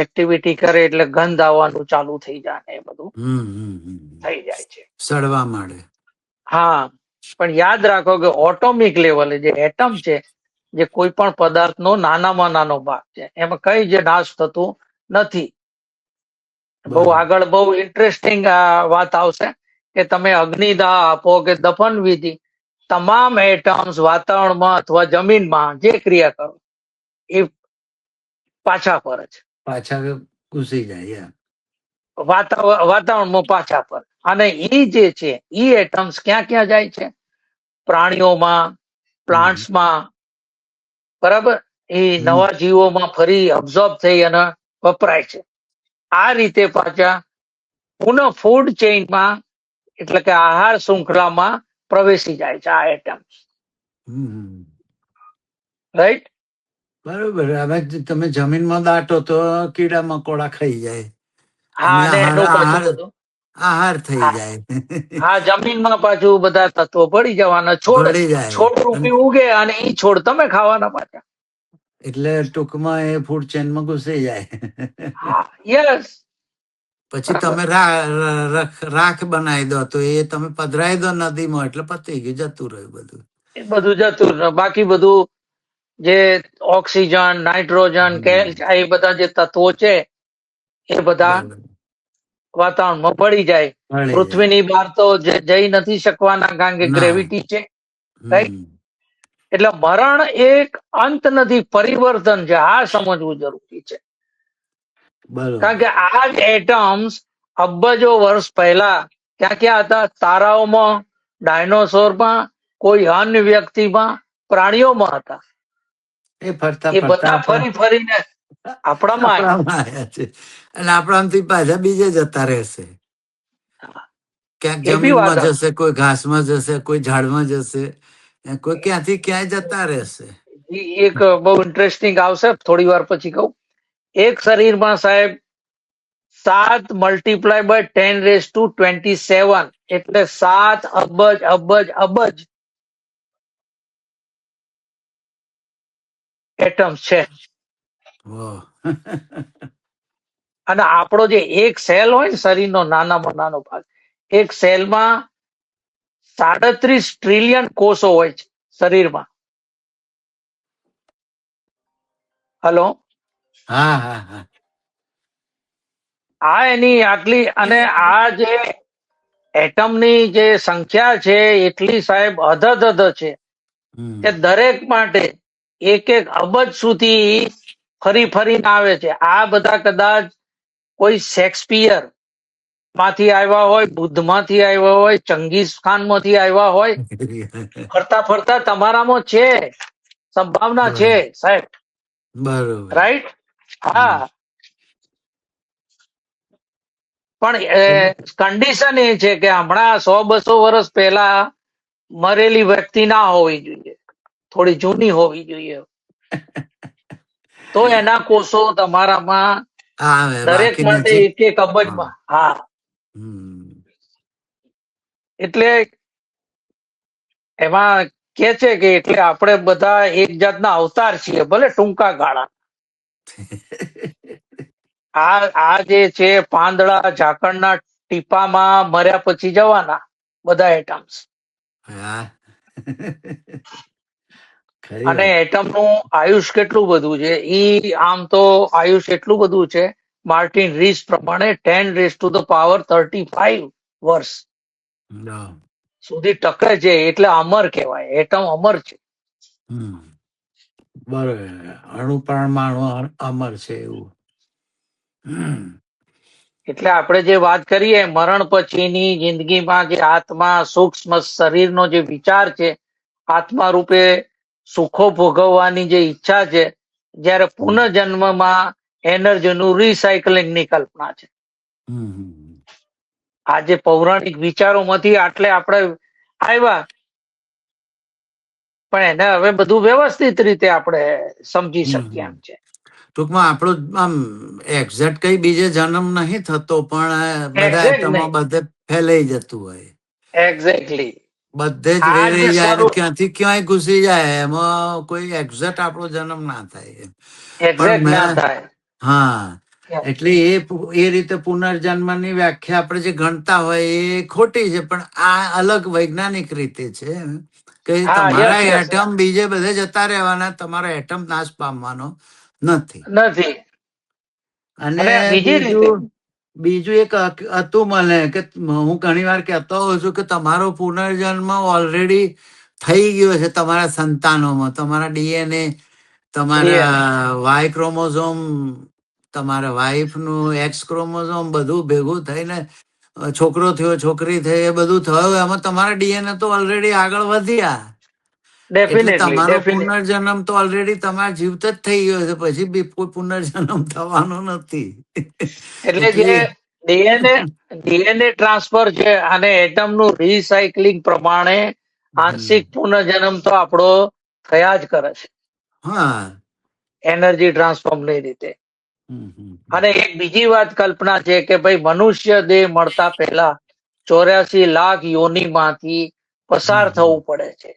એક્ટિવિટી કરે એટલે ગંધ આવવાનું ચાલુ થઈ જાય ને એ બધું થઈ જાય છે. સડવા માંડે. હા, પણ યાદ રાખો કે ઓટોમિક લેવલે જે એટમ છે, જે કોઈ પણ પદાર્થનો નાનામાં નાનો ભાગ છે, એમાં કઈ જે નાશ થતું નથી. બહુ બરોબર. આગળ બહુ ઇન્ટરેસ્ટિંગ વાત આવશે કે તમે અગ્નિદાહ આપો કે દફન વિધિ, તમામ એટમ્સ વાતાવરણમાં અથવા જમીનમાં જે ક્રિયા કરો એ પાછા ફરે છે. પાછા ઘૂસી જાય. વાતાવરણમાં પાછા ફરે. અને ઈ જે છે ઈ એટમ્સ ક્યાં ક્યાં જાય છે? પ્રાણીઓમાં, પ્લાન્ટ્સમાં, બરાબર, એ નવા જીવોમાં ફરી અબ્ઝોર્બ થઈ અને વપરાય છે. આ રીતે પાછા પુનઃ ફૂડ ચેઇનમાં એટલે કે આહાર શૃંખલામાં પ્રવેશી જાય છે આ એટમ્સ. રાઈટ? બરોબર. હવે તમે જમીનમાં દાટો તો કીડા મકોડા ખાઈ જાય હા, અને અને આહાર એનું પાછું આહાર બધું. આહાર થઈ હા, જાય. હા, જમીનમાં પાછું બધા તત્વો ભળી જવાના. છોડ ભળી જાય છોડ રૂપી ઉગે અને ઈ છોડ તમે ખાવાના પાછા. એટલે ટૂંકમાં એ ફૂડ ચેનમાં ઘૂસી જાય. હા, યસ. પછી તમે રાખ બનાવી દો તો એ તમે પધરાઈ દો નદીમાં એટલે પતી ગયું, જતું રહ્યું બધું. એ બધું જતું રહે. બાકી બધું જે ઓક્સિજન, નાઇટ્રોજન, એ બધા જે તત્વો છે એ બધા બરોબર. વાતાવરણમાં ભળી જાય. ભળી જાય. પૃથ્વીની બહાર તો જઈ નથી શકવાના કારણ કે ના. ગ્રેવિટી છે. રાઈટ? એટલે મરણ એક અંત નથી, પરિવર્તન છે. આ સમજવું જરૂરી છે. કારણ બરોબર. કે આ જ એટમ્સ અબજો વર્ષ પહેલા ક્યાં ક્યાં હતા? તારાઓમાં, ડાયનોસોરમાં, કોઈ અન્ય વ્યક્તિમાં, પ્રાણીઓમાં હતા. એ ફરતા એ ફરતા બધા ફરી ફરીને આપણામાં આવ્યા. આપણામાં આવ્યા છે અને આપણાથી પાછા બીજે જતા રહેશે. ક્યાંક એ બી વાત જમીનમાં જશે, કોઈ ઘાસમાં જશે, કોઈ ઝાડમાં જશે, કોઈ ક્યાંથી ક્યાંય જતા રહેશે. એક બહુ ઇન્ટરેસ્ટિંગ આવશે, થોડી વાર પછી કહું. એક શરીરમાં સાહેબ 7 × 10⁻27 એટલે 7 અબજ અબજ અબજ એટમ્સ છે. અને આપણો જે એક સેલ હોય ને શરીરનો નાનામાં નાનો ભાગ, એક સેલમાં 37 ટ્રિલિયન કોષો હોય છે શરીરમાં. હલો? હા હા હા. આ એની આટલી, અને આ જે એટમની જે સંખ્યા છે એટલી સાહેબ અધધ છે કે દરેક માટે એક એક અબજ સુધી ફરી ફરીને આવે છે. આ બધા કદાચ કોઈ શેક્સપિયર માંથી આવ્યા હોય, બુદ્ધ માંથી આવ્યા હોય, ચંગીઝ ખાન માંથી આવ્યા હોય, ફરતા ફરતા તમારામાં છે, સંભાવના છે સાહેબ. બરોબર. રાઈટ? હા, પણ કન્ડિશન એ છે કે હમણાં 100-200 વર્ષ પહેલા મરેલી વ્યક્તિ ના હોવી જોઈએ, થોડી જૂની હોવી જોઈએ, તો એના કોષો તમારામાં આવે દરેક બાકી માટે નજીક. એક એક અબજમાં. હા, એટલે એમાં કે છે કે એટલે આપણે બધા એક જાતના અવતાર છીએ, ભલે ટૂંકા ગાળા. આ જે છે પાંદડા ઝાકળના ટીપામાં મર્યા પછી જવાના બધા એટમ્સ. અને એટમનું આયુષ કેટલું બધું છે, ઈ આમ તો આયુષ એટલું બધું છે માર્ટિન રીસ પ્રમાણે 10⁻35 વર્ષ સુધી ટકે છે. એટલે અમર કહેવાય, એટમ અમર છે. બરોબર. અણુ પરમાણુ અમર છે એવું. એટલે આપણે જે વાત કરીએ મરણ પછીની જિંદગીમાં જે આત્મા, સૂક્ષ્મ શરીરનો જે વિચાર છે, આત્મા રૂપે સુખો ભોગવવાની જે ઈચ્છા છે, જ્યારે પુનઃજન્મમાં એનર્જીનું રિસાયકલિંગની કલ્પના છે. આ જે પૌરાણિક વિચારોમાંથી આટલે આપણે આવ્યા, પણ એને હવે બધું વ્યવસ્થિત રીતે આપણે સમજી શકીએ એમ છે. ટૂંકમાં આપણું આમ એક્ઝેક્ટ કઈ બીજે જન્મ નહીં થતો, પણ બધા એક્ઝેક્ટ એટમો નહીં, બધે ફેલાઈ જતું હોય, એક્ઝેક્ટલી. બધે જ આ જે વેરાઈ જાય ને સ્વરૂપ ક્યાંથી ક્યાંય ઘૂસી જાય, એમાં કોઈ એક્ઝેક્ટ આપણો જન્મ ના થાય. પણ એક્ઝેક્ટ ના મેં થાય. હા, એટલે એ રીતે પુનર્જન્મની વ્યાખ્યા આપણે જે ગણતા હોય એ ખોટી છે, પણ આ અલગ વૈજ્ઞાનિક રીતે છે કે હા, યસ તમારા યસ, એટમ બીજે બધે જતા રહેવાના, તમારો એટમ નાશ પામવાનો નથી. નથી. અને અને બીજી રીતે બીજું બીજું એક હતું મને કે હું ઘણી વાર કહેતો હોઉં છું કે તમારો પુનર્જન્મ ઓલરેડી થઈ ગયો છે તમારા સંતાનોમાં, તમારા ડીએનએ, DNA. તમારા વાય ક્રોમોઝોમ, તમારા વાઇફ નું એક્સ ક્રોમોઝોમ બધું ભેગું થઈને છોકરો થયો, છોકરી થઈ, એ બધું થયું, એમાં તમારા ડીએનએ તો ઓલરેડી આગળ વધ્યા, એટલે ડેફિનેટલી, તમારો ડેફિનેટલી. પુનર્જન્મ તો ઓલરેડી તમારા જીવત જ થઈ ગયો છે, પછી બી કોઈ પુનર્જન્મ થવાનો નથી. એટલે એટલે જે ડીએનએ ટ્રાન્સફર છે અને એટમ નું રિસાયકલિંગ પ્રમાણે આંશિક પુનર્જન્મ તો આપણો થયા જ કરે છે, હા. એનર્જી ટ્રાન્સફોર્મ ની રીતે. હમ. અને એક બીજી વાત કલ્પના છે કે ભાઈ મનુષ્ય દેહ મળતા પહેલા 84 લાખ યોનિમાંથી પસાર થવું પડે છે.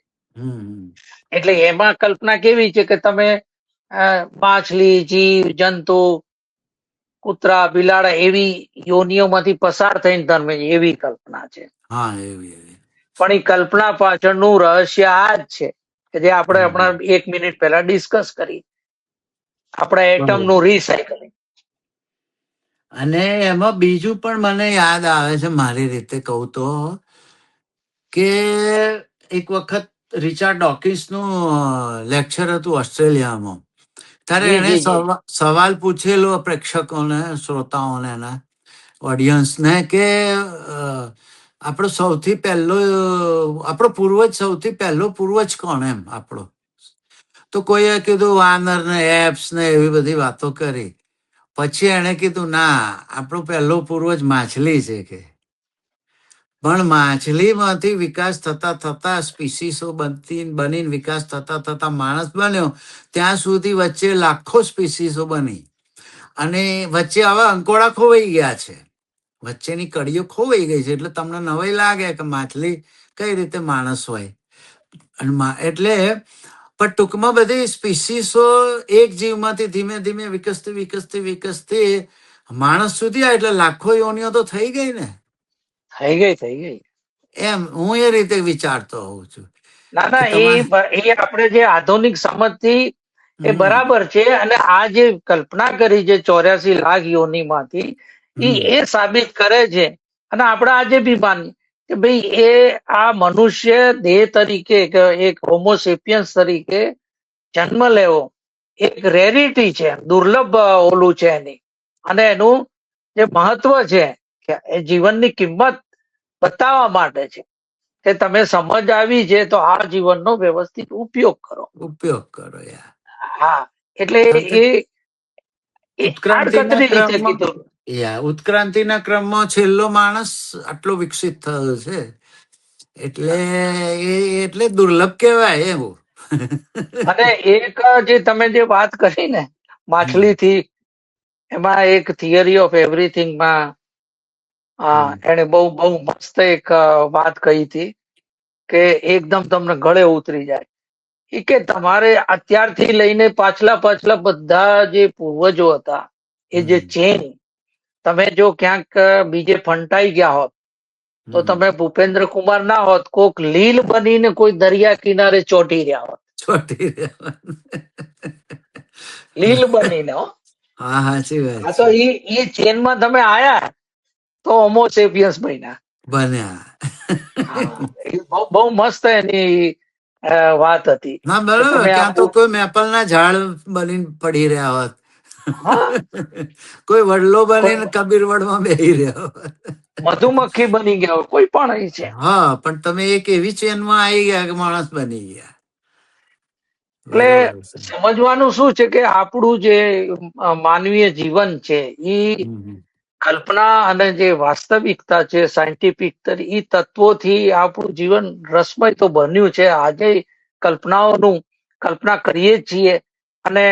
એટલે એમાં કલ્પના કેવી છે કે તમે માછલી, જીવ જંતુ, કૂતરા, બિલાડા એવી યોનિઓમાંથી પસાર થઈને તમે, એવી કલ્પના છે. હા, એવી. પણ એ કલ્પના પાછળનું રહસ્ય આ જ છે કે જે આપણે હમણાં 1 મિનિટ પહેલા ડિસ્કસ કરી, આપણા એટમ નું રિસાયકલિંગ. અને એમાં બીજું પણ મને યાદ આવે છે, મારી રીતે કહું તો, કે એક વખત રિચાર્ડ ડોકિન્સ નું લેક્ચર હતું ઓસ્ટ્રેલિયામાં, ત્યારે જી એને જી જી. સવાલ પૂછેલો પ્રેક્ષકોને, શ્રોતાઓને, એના ઓડિયન્સને, કે આપણો સૌથી પહેલો, આપણો પૂર્વજ, સૌથી પહેલો પૂર્વજ કોણ એમ આપણો? તો કોઈએ કીધું વાનર ને, એપ્સ ને, એવી બધી વાતો કરી. પછી એને કીધું ના, આપણો પહેલો પૂર્વજ માછલી છે કે. પણ માછલીમાંથી વિકાસ થતા થતા સ્પીસીસો બનીને વિકાસ થતા થતા માણસ બન્યો, ત્યાં સુધી વચ્ચે લાખો સ્પીસીસો બની, અને વચ્ચે હવે અંકોડા ખોવાઈ ગયા છે, વચ્ચેની કડીઓ ખોવાઈ ગઈ છે. એટલે તમને નવાઈ લાગે કે માછલી કઈ રીતે માણસ હોય, એટલે પણ ટૂંકમાં બધી સ્પીસીસો એક જીવમાંથી ધીમે ધીમે વિકસતી માણસ સુધી આ, એટલે લાખો યોનિઓ તો થઈ ગઈ ને. થઈ ગઈ. એમ હું એ રીતે વિચારતો હોઉં છું ના કે ના, તમારે એ આપણે જે આધુનિક સમજથી એ બરાબર છે. અને આ જે કલ્પના કરી છે 84 લાખ યોનિમાંથી, એ સાબિત કરે છે. અને આપણે આજે બી માનીએ કે ભાઈ એ આ મનુષ્ય દેહ તરીકે, કે એક હોમોસેપિયન્સ તરીકે જન્મ લેવો એક રેરિટી છે, દુર્લભ ઓલું છે એની. અને એનું જે મહત્વ છે કે એ જીવનની કિંમત બતાવવા માટે છે કે તમે સમજ આવી છે તો આ જીવનનો વ્યવસ્થિત ઉપયોગ કરો. યાર. હા, એટલે એ ઉત્ક્રાંતિના આડકતરી રીતે ક્રમમાં, કીધું. ઉત્ક્રાંતિના ક્રમમાં છેલ્લો માણસ આટલો વિકસિત થયો છે, એટલે દુર્લભ કહેવાય એવું. અને એક જે તમે જે વાત કરી ને માછલીથી, એમાં એક થિયરી ઓફ એવરીથિંગમાં એને બહુ બહુ મસ્ત એક વાત કહી હતી કે એકદમ તમને ગળે ઉતરી જાય. એ કે તમારે અત્યારથી લઈને પાછલા બધા જે પૂર્વજો હતા, એ જે ચેન, તમે જો ક્યાંક બીજે ફંટાઈ ગયા હોત તો તમે ભૂપેન્દ્ર કુમાર ના હોત, કોક લીલ બનીને કોઈ દરિયા કિનારે ચોટી રહ્યા હોત. લીલ બનીને. હા, સાચી વાત હા, તો છે. એ ચેનમાં તમે આયા તો હોમોસેપિયન્સ બન્યા. હા, એ બહુ મસ્ત એની વાત હતી ના, કે બરોબર. તમે ક્યાં તો આવું. કોઈ મેપલ ના ઝાડ બનીને પડી રહ્યા હોત, હા, કોઈ વડલો કોઈ બનીને કબીર વડમાં બેહી રહ્યો હોત. મધુમક્ખી બની ગયા, કોઈ પણ એ છે. હા, પણ તમે એક એવી ચેનમાં આવી ગયા કે માણસ બની ગયા. એટલે બરોબર છે. સમજવાનું શું છે કે આપણું જે માનવીય જીવન છે એ કલ્પના અને જે વાસ્તવિકતા છે, સાયન્ટિફિક એ તત્વોથી આપણું જીવન રસમય તો બન્યું છે. આજે કલ્પના કરીએ છીએ અને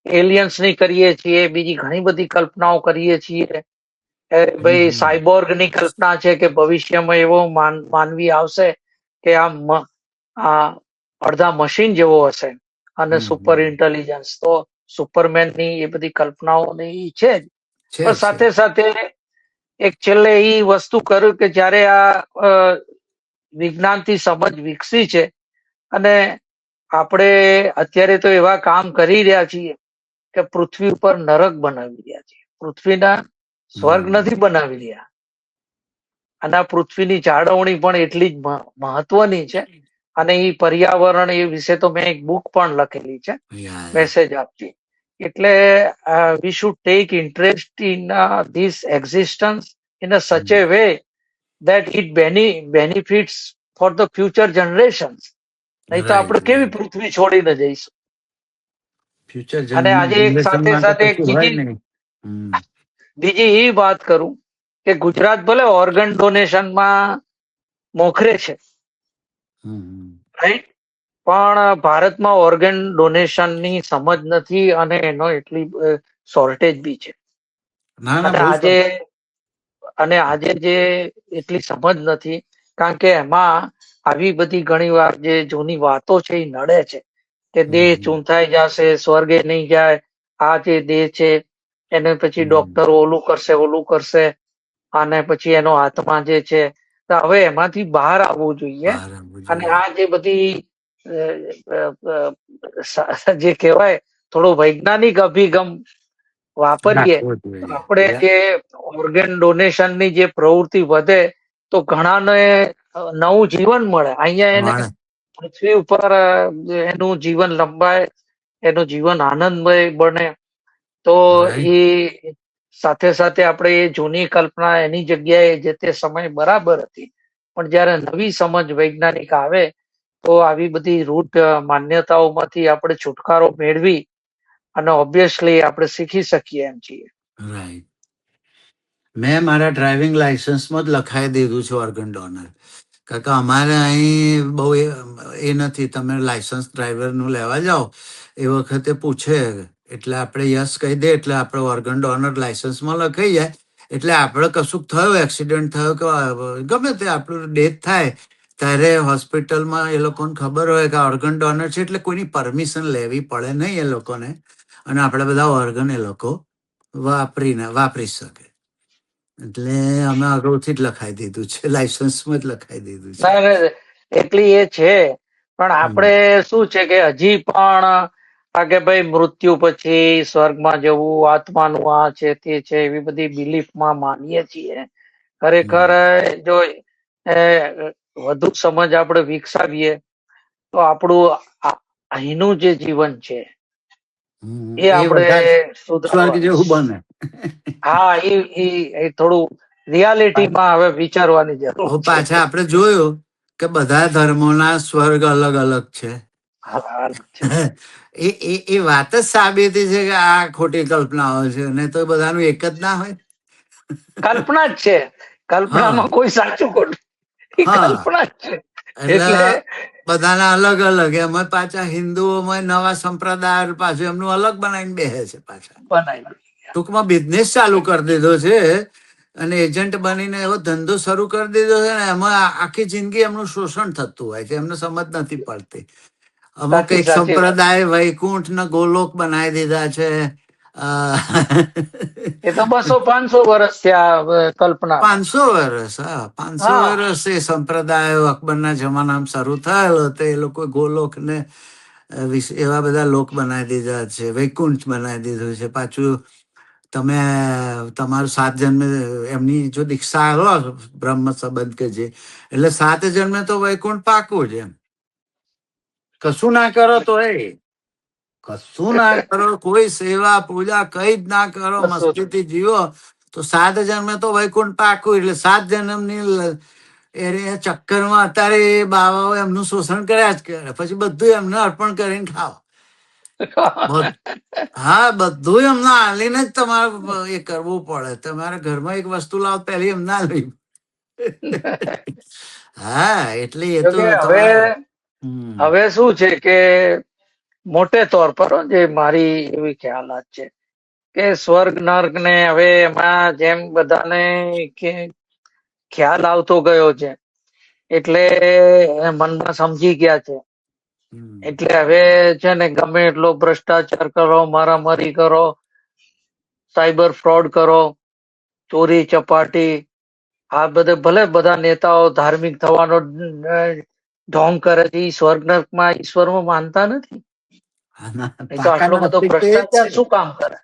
એલિયન્સ ની કરીએ છીએ, બીજી ઘણી બધી કલ્પનાઓ કરીએ છીએ. ભાઈ સાયબોર્ગ ની કલ્પના છે કે ભવિષ્યમાં એવો માનવી આવશે કે આ અડધા મશીન જેવો હશે અને સુપર ઇન્ટેલિજન્સ. તો સુપરમેન ની એ બધી કલ્પનાઓ છે જ. પણ સાથે સાથે એક છેલ્લે એ વસ્તુ કર્યું કે જયારે આ વિજ્ઞાનથી સમજ વિકસી છે અને આપણે અત્યારે તો એવા કામ કરી રહ્યા છીએ કે પૃથ્વી ઉપર નરક બનાવી રહ્યા છીએ. પૃથ્વીના સ્વર્ગ નથી બનાવી રહ્યા. અને આ પૃથ્વીની જાળવણી પણ એટલી જ મહત્વની છે. અને એ પર્યાવરણ એ વિશે તો મેં એક બુક પણ લખેલી છે, મેસેજ આપતી. એટલે we should take interest in this existence in a such a way that it benefits for the future generations. નહીં તો આપણે કેવી પૃથ્વી છોડીને જઈશું. અને આજે એક સાથે સાથે એક બીજી એ વાત કરું કે ગુજરાત ભલે ઓર્ગન ડોનેશનમાં મોખરે છે, રાઈટ, પણ ભારતમાં ઓર્ગન ડોનેશનની સમજ નથી અને એનો એટલી શોર્ટેજ બી છે. અને આજે જે એટલી સમજ નથી, કારણ કે એમાં આવી બધી ઘણી વાર જે જૂની વાતો છે એ નડે છે કે દેહ ચૂંથાઈ જશે, સ્વર્ગે નહીં જાય, આ જે દેહ છે એને પછી ડોક્ટરો ઓલું કરશે અને પછી એનો આત્મા જે છે હવે એમાંથી બહાર આવવું જોઈએ. અને આ જે બધી જે કહેવાય થોડો વૈજ્ઞાનિક અભિગમ વાપરીએ આપણે જે ઓર્ગન ડોનેશન ની જે પ્રવૃત્તિ વધે તો ઘણાને નવું જીવન મળે. અહીંયા એને પૃથ્વી ઉપર એનું જીવન લંબાય, એનું જીવન આનંદમય બને. તો એ સાથે સાથે આપણે એ જૂની કલ્પના એની જગ્યાએ જે તે સમય બરાબર હતી, પણ જયારે નવી સમજ વૈજ્ઞાનિક આવે તો આવી બધી રૂઢ માન્યતાઓમાંથી આપણે છુટકારો મેળવી અને ઓબ્વિયસલી આપણે શીખી શકીએ એમ છીએ. રાઈટ. મેં મારા ડ્રાઇવિંગ લાયસન્સમાં જ લખાઈ દીધું છે ઓર્ગન ડોનર. કારણ કે અમારે અહીં બહુ એ નથી, તમે લાયસન્સ ડ્રાઈવરનું લેવા જાઓ એ વખતે પૂછે એટલે આપણે યસ કહી દે એટલે આપણે ઓર્ગન ડોનર લાયસન્સમાં લખાઈ જાય. એટલે આપણે કશુંક થયું, એક્સિડન્ટ થયો કે ગમે તે આપણું ડેથ થાય ત્યારે હોસ્પિટલમાં એ લોકોને ખબર હોય કે ઓર્ગન ડોનર છે એટલે કોઈની પરમિશન લેવી પડે નહીં એ લોકોને, અને આપણે બધા ઓર્ગન એ લોકો વાપરી શકે. એટલે અમે અગાઉથી જ લખાઈ દીધું છે, લાયસન્સમાં જ લખાઈ દીધું છે. એટલી એ છે, પણ આપણે શું છે કે હજી પણ કે ભાઈ મૃત્યુ પછી સ્વર્ગમાં જવું, આત્માનું આ છે તે છે એવી બધી બિલીફમાં માનીએ છીએ. ખરેખર જો વધુ સમજ આપણે વિકસાવીએ તો આપણું અહીંનું જે જીવન છે એ આપણે સ્વર્ગ જેવું બને. હા, એ થોડું રિયાલિટીમાં હવે વિચારવાની જરૂર છે. પાછા આપણે જોયું કે બધા ધર્મોના સ્વર્ગ અલગ અલગ છે. એ વાત જ સાબિતી છે કે આ ખોટી કલ્પનાઓ છે, ને તો બધાનું એક જ ના હોય. કલ્પના જ છે, કલ્પનામાં કોઈ સાચું ખોટું, કલ્પના જ છે. એટલે બધાના અલગ અલગ. એમાં પાછા હિન્દુઓમાં નવા સંપ્રદાય પાછું એમનું અલગ બનાવીને બેસે છે. પાછા ટૂંકમાં બિઝનેસ ચાલુ કરી દીધો છે અને એજન્ટ બનીને એવો ધંધો શરૂ કરી દીધો છે ને એમાં આખી જિંદગી એમનું શોષણ થતું હોય છે, એમને સમજ નથી પડતી. અમુક એક સંપ્રદાય વૈકુંઠ ને ગોલોક બનાવી દીધા છે. એ તો 200-500 વર્ષ કલ્પના, 500 વર્ષ. હા, 500 વર્ષ એ સંપ્રદાયો અકબરના જમાનામાં શરૂ થયેલો તો એ લોકો ગોલોક ને એવા બધા લોક બનાવી દીધા છે, વૈકુંઠ બનાવી દીધું છે. પાછું તમે તમારું 7 જન્મે એમની જો દીક્ષા લો બ્રહ્મ સંબંધ કે જે, એટલે 7 જન્મે તો વૈકુંઠ પાકું જ. એમ કશું ના કરો તો કશું ના કરો, કોઈ સેવા પૂજા કઈ જ ના કરો, મસ્તીથી જીવો તો 7 જન્મે તો વૈકુંઠ પાકું. એટલે 7 જન્મની એ ચક્કરમાં અત્યારે એ બાવાઓ એમનું શોષણ કર્યા જ કરે, પછી બધું એમને અર્પણ કરીને ખાઓ. હા, બધું એમને આલીને જ તમારે એ કરવું પડે. તમારે ઘરમાં એક વસ્તુ લાવો પહેલી એમ ના લઈ. હા, એટલે એ તો હવે શું છે કે મોટે તौर પર જે મારી એવી ખ્યાલાત છે કે સ્વર્ગ નર્ક ને હવે એમાં જેમ બધાને કે ખ્યાલ આવતો ગયો છે એટલે એ મનમાં સમજી ગયા છે. એટલે હવે છે ને ગમે એટલો ભ્રષ્ટાચાર કરો, મારામારી કરો, સાયબર ફ્રોડ કરો, ચોરી ચપાટી, આ બધે ભલે બધા નેતાઓ ધાર્મિક થવાનો ઢોંગ કરે છે, ઈ સ્વર્ગ નર્કમાં ઈશ્વરમાં માનતા નથી. એ તો આટલો બધો ભ્રષ્ટાચાર શું કામ કરે?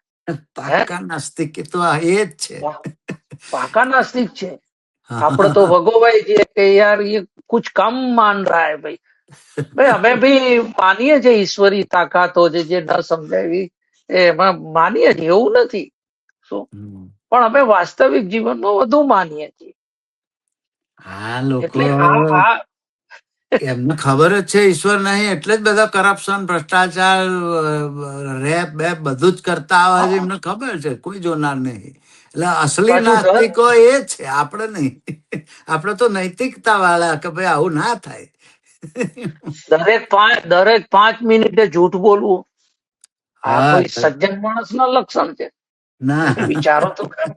પાકા નાસ્તિક તો એ જ છે. પાકા નાસ્તિક છે. આપણે તો ભગોવાઈ છીએ કે યાર ये कुछ कम मान रहा है भाई. ભાઈ અમે બી માનીએ છીએ ઈશ્વરી તાકાતો છે જે ન સમજાવી એમાં માનીએ છીએ, એવું નથી શું, પણ અમે વાસ્તવિક જીવનમાં વધુ માનીએ છીએ. આ લોકો એટલે આ એમને ખબર જ છે ઈશ્વર નહીં, એટલે જ બધા કરપ્શન, ભ્રષ્ટાચાર, રેપ બેપ બધું જ કરતા આવે છે. એમને ખબર છે, કોઈ જોનાર નહીં. એટલે અસલી પાછું સર નાસ્તિકો એ છે, આપણે નહીં. આપણે તો નૈતિકતા વાળા કે ભાઈ આવું ના થાય. દરેક 5 મિનિટે જૂઠ બોલવું આ હા કોઈ સજ્જન માણસ ના લક્ષણ છે? ના વિચારો તો ખરા.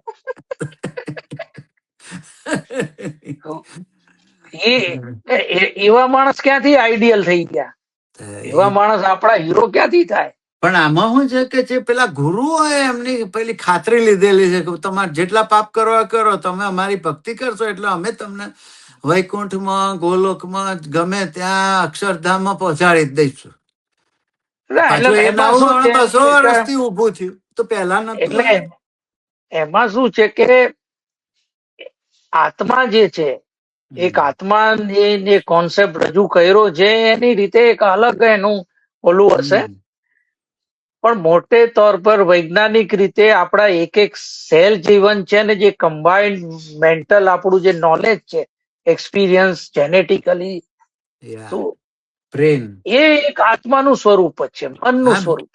એવા માણસ ક્યાંથી આઈડિયલ થઈ ગયા? એવા માણસ આપણા હીરો ક્યાંથી થાય? પણ આમાં શું છે કે જે પેલા ગુરુ હોય એમની પેલી ખાતરી લીધેલી છે કે તમારે જેટલા પાપ કરવા કરો, તમે અમારી ભક્તિ કરશો એટલે અમે તમને વૈકુંઠમાં, ગોલોકમાં, ગમે ત્યાં અક્ષરધામમાં પહોંચાડી જ દઈશું. પાછું એ નવું 200 વર્ષથી ઉભું થયું, તો પહેલા નતું. એટલે એમાં શું છે કે આત્મા જે છે, એક આત્મા જે કોન્સેપ્ટ રજૂ કર્યો છે એની રીતે એક અલગ એનું ઓલું હશે, પણ મોટે તौर પર વૈજ્ઞાનિક રીતે આપણા એક સેલ જીવન છે ને જે કમ્બાઇન્ડ મેન્ટલ આપણું જે નોલેજ છે, એક્સપિરિયન્સ, જેનેટિકલી બ્રેન, એ એક આત્માનું સ્વરૂપ જ છે, મનનું સ્વરૂપ.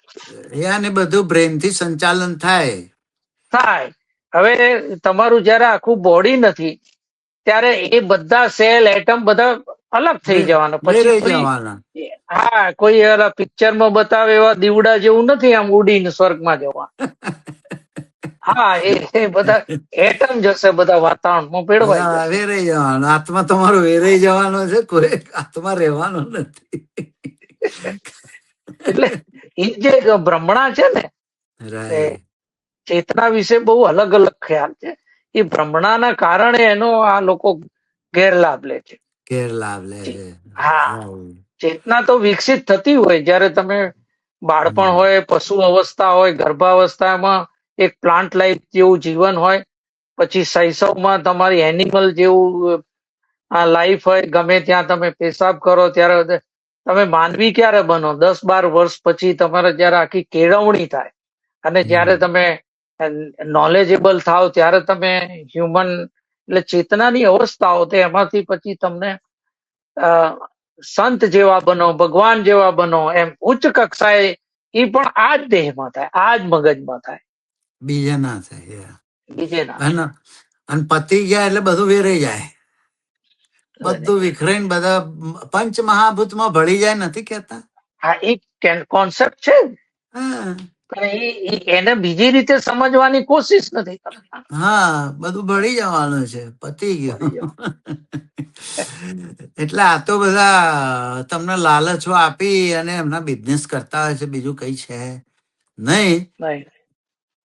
ને બધું બ્રેન થી સંચાલન થાય. હવે તમારું જયારે આખું બોડી નથી ત્યારે એ બધા સેલ, એટમ બધા અલગ થઈ જવાના. પછી હા, કોઈ પિક્ચરમાં બતાવે એવા દીવડા જેવું નથી આમ ઉડીને સ્વર્ગમાં જવા. હા, એ બધા એટમ જશે, બધા વાતાવરણમાં ભેળવાઈ વેરાઈ જવાનો. આત્મા તમારો વેરાઈ જવાનો છે, કોઈ આત્મા રહેવાનો નથી. એટલે એ જે ભ્રમણા છે ને, ચેતના વિશે બહુ અલગ અલગ ખ્યાલ છે. એ ભ્રમણાના કારણે એનો આ લોકો ગેરલાભ લે છે. હા, ચેતના તો વિકસિત થતી હોય જયારે તમે બાળપણ હોય, પશુ અવસ્થા હોય, ગર્ભાવસ્થામાં એક પ્લાન્ટ લાઈફ જેવું જીવન હોય, પછી શૈશવમાં તમારી એનિમલ જેવું લાઈફ હોય, ગમે ત્યાં તમે પેશાબ કરો ત્યારે. તમે માનવી ક્યારે બનો? 10-12 વર્ષ પછી તમારે જયારે આખી કેળવણી થાય અને જયારે તમે નોલેજેબલ થાવ ત્યારે તમે હ્યુમન, એટલે ચેતનાની અવસ્થાઓ, તો એમાંથી પછી તમને સંત જેવા બનો, ભગવાન જેવા બનો, એમ ઉચ્ચ કક્ષાએ એ પણ આ જ દેહમાં થાય, આ જ મગજમાં થાય, બીજે ના થાય. બીજે ના. અને પતી ગયા એટલે બધું વેરાઈ જાય, બધું વિખરાઈને બધા પંચ મહાભૂતમાં ભળી જાય, નથી કેતા? હા, એક કોન્સેપ્ટ છે, એને બીજી રીતે સમજવાની કોશિશ નથી કરતા. હા, બધું ભળી જવાનું છે, પતી ગયું. એટલે આ તો બધા તમને લાલચો આપી અને એમના બિઝનેસ કરતા હોય છે, બીજું કઈ છે નહીં.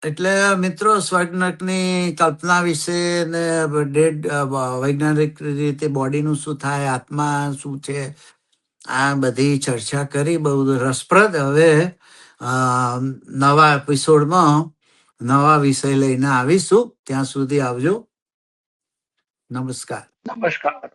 એટલે મિત્રો, સ્વર્ગ નર્કની કલ્પના વિશે ને વૈજ્ઞાનિક રીતે બોડીનું શું થાય, આત્મા શું છે, આ બધી ચર્ચા કરી, બહુ રસપ્રદ. હવે નવા એપિસોડમાં નવા વિષય લઈને આવીશું. ત્યાં સુધી આવજો. નમસ્કાર. નમસ્કાર.